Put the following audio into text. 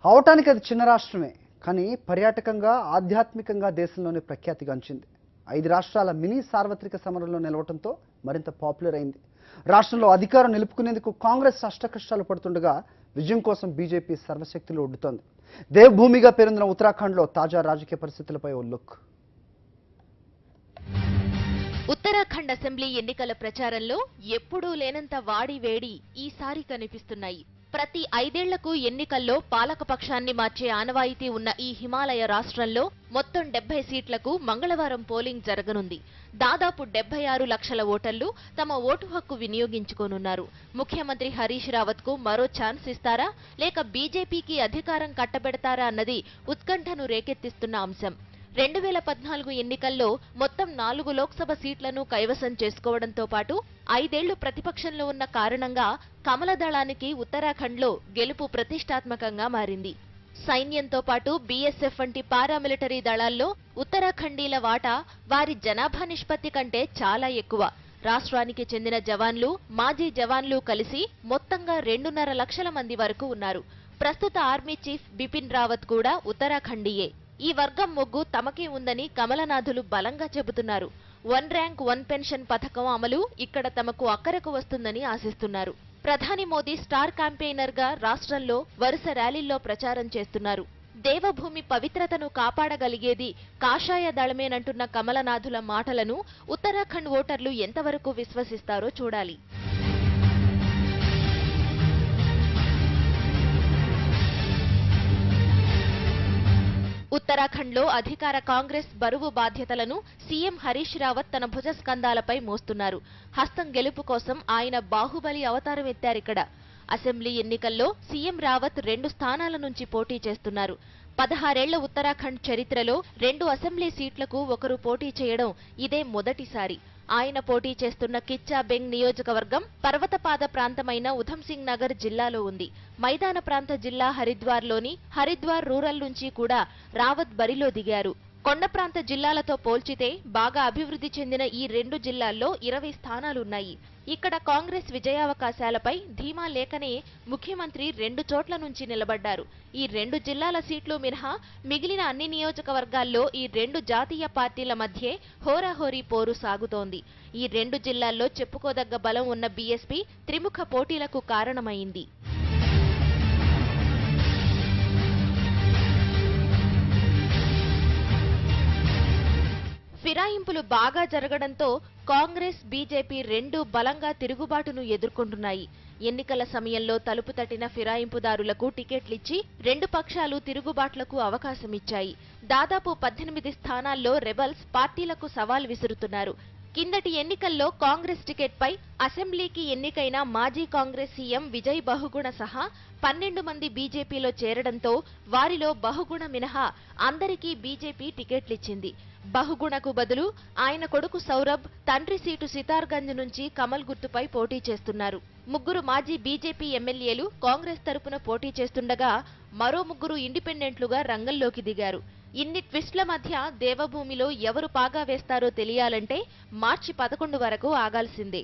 అవటానికి అది చిన్న రాష్ట్రమే, కానీ పర్యాటకంగా ఆధ్యాత్మికంగా దేశంలోనే ప్రఖ్యాతిగాంచింది. 5 రాష్ట్రాల మినీ సార్వత్రిక సమరంలో నిలవటంతో మరింత పాపులర్ అయింది. రాష్ట్రంలో అధికారం నిలుపుకునేందుకు కాంగ్రెస్ అష్టకష్టాలు పడుతుండగా విజయం కోసం బీజేపీ సర్వశక్తులు ఒడ్డుతోంది. దేవభూమిగా పేరొందిన ఉత్తరాఖండ్లో తాజా రాజకీయ పరిస్థితులపై ఓ లుక్. ఉత్తరాఖండ్ అసెంబ్లీ ఎన్నికల ప్రచారంలో ఎప్పుడూ లేనంత వాడి వేడి ఈసారి కనిపిస్తున్నాయి. ప్రతి 5 ఏళ్లకు ఎన్నికల్లో పాలకపక్షాన్ని మార్చే ఆనవాయితీ ఉన్న ఈ హిమాలయ రాష్ట్రంలో మొత్తం 70 సీట్లకు మంగళవారం పోలింగ్ జరగనుంది. దాదాపు 76 లక్షల ఓటర్లు తమ ఓటు హక్కు వినియోగించుకోనున్నారు. ముఖ్యమంత్రి హరీష్ రావత్ కు మరో ఛాన్స్ ఇస్తారా లేక బీజేపీకి అధికారం కట్టబెడతారా అన్నది ఉత్కంఠను రేకెత్తిస్తున్న అంశం. 2014 ఎన్నికల్లో మొత్తం 4 లోక్సభ సీట్లను కైవసం చేసుకోవడంతో పాటు 5 ఏళ్లు ప్రతిపక్షంలో ఉన్న కారణంగా కమల దళానికి ఉత్తరాఖండ్లో గెలుపు ప్రతిష్టాత్మకంగా మారింది. సైన్యంతో పాటు బీఎస్ఎఫ్ వంటి పారామిలిటరీ దళాల్లో ఉత్తరాఖండీల వాటా వారి జనాభా నిష్పత్తి కంటే చాలా ఎక్కువ. రాష్ట్రానికి చెందిన జవాన్లు, మాజీ జవాన్లు కలిసి మొత్తంగా 2.5 లక్షల మంది వరకు ఉన్నారు. ప్రస్తుత ఆర్మీ చీఫ్ బిపిన్ రావత్ కూడా ఉత్తరాఖండీయే. ఈ వర్గం మొగ్గు తమకే ఉందని కమలనాథులు బలంగా చెబుతున్నారు. 1 ర్యాంక్ 1 పెన్షన్ పథకం అమలు ఇక్కడ తమకు అక్కరకు వస్తుందని ఆశిస్తున్నారు. ప్రధాని మోదీ స్టార్ క్యాంపెయినర్ గా రాష్ట్రంలో వరుస ర్యాలీల్లో ప్రచారం చేస్తున్నారు. దేవభూమి పవిత్రతను కాపాడగలిగేది కాషాయ దళమేనంటున్న కమలనాథుల మాటలను ఉత్తరాఖండ్ ఓటర్లు ఎంతవరకు విశ్వసిస్తారో చూడాలి. ఉత్తరాఖండ్లో అధికార కాంగ్రెస్ బరువు బాధ్యతలను సీఎం హరీష్ రావత్ తన భుజస్కంధాలపై మోస్తున్నారు. హస్తం గెలుపు కోసం ఆయన బాహుబలి అవతారం ఎత్తారిక్కడ. అసెంబ్లీ ఎన్నికల్లో సీఎం రావత్ 2 స్థానాల నుంచి పోటీ చేస్తున్నారు. 16 ఏళ్ల ఉత్తరాఖండ్ చరిత్రలో 2 అసెంబ్లీ సీట్లకు ఒకరు పోటీ చేయడం ఇదే మొదటిసారి. ఆయన పోటీ చేస్తున్న కిచ్చా బెంగ్ నియోజకవర్గం పర్వతపాద ప్రాంతమైన ఉధంసింగ్ నగర్ జిల్లాలో ఉంది. మైదాన ప్రాంత జిల్లా హరిద్వార్లోని హరిద్వార్ రూరల్ నుంచి కూడా రావత్ బరిలో దిగారు. కొండ ప్రాంత జిల్లాలతో పోల్చితే బాగా అభివృద్ధి చెందిన ఈ 2 జిల్లాల్లో 20 స్థానాలున్నాయి. ఇక్కడ కాంగ్రెస్ విజయావకాశాలపై ధీమా లేకనే ముఖ్యమంత్రి 2 చోట్ల నుంచి నిలబడ్డారు. ఈ 2 జిల్లాల సీట్లు మినహా మిగిలిన అన్ని నియోజకవర్గాల్లో ఈ 2 జాతీయ పార్టీల మధ్యే హోరాహోరీ పోరు సాగుతోంది. ఈ 2 జిల్లాల్లో చెప్పుకోదగ్గ బలం ఉన్న బీఎస్పీ త్రిముఖ పోటీలకు కారణమైంది. ఫిరాయింపులు బాగా జరగడంతో కాంగ్రెస్, బీజేపీ 2 బలంగా తిరుగుబాటును ఎదుర్కొంటున్నాయి. ఎన్నికల సమయంలో తలుపు తట్టిన ఫిరాయింపుదారులకు టికెట్లిచ్చి 2 పక్షాలు తిరుగుబాట్లకు అవకాశమిచ్చాయి. దాదాపు 18 స్థానాల్లో రెబల్స్ పార్టీలకు సవాల్ విసురుతున్నారు. కిందటి ఎన్నికల్లో కాంగ్రెస్ టికెట్పై అసెంబ్లీకి ఎన్నికైన మాజీ కాంగ్రెస్ సీఎం విజయ్ బహుగుణ సహా 12 మంది బీజేపీలో చేరడంతో వారిలో బహుగుణ మినహా అందరికీ బీజేపీ టికెట్లిచ్చింది. బహుగుణకు బదులు ఆయన కొడుకు సౌరభ్ తండ్రి సీటు సితార్గంజ్ నుంచి కమల్ గుర్తుపై పోటీ చేస్తున్నారు. 3 మాజీ బీజేపీ ఎమ్మెల్యేలు కాంగ్రెస్ తరపున పోటీ చేస్తుండగా మరో 3 ఇండిపెండెంట్లుగా రంగంలోకి దిగారు. ఇన్ని ట్విస్ట్ల మధ్య దేవభూమిలో ఎవరు పాగా వేస్తారో తెలియాలంటే మార్చి 11 వరకు ఆగాల్సిందే.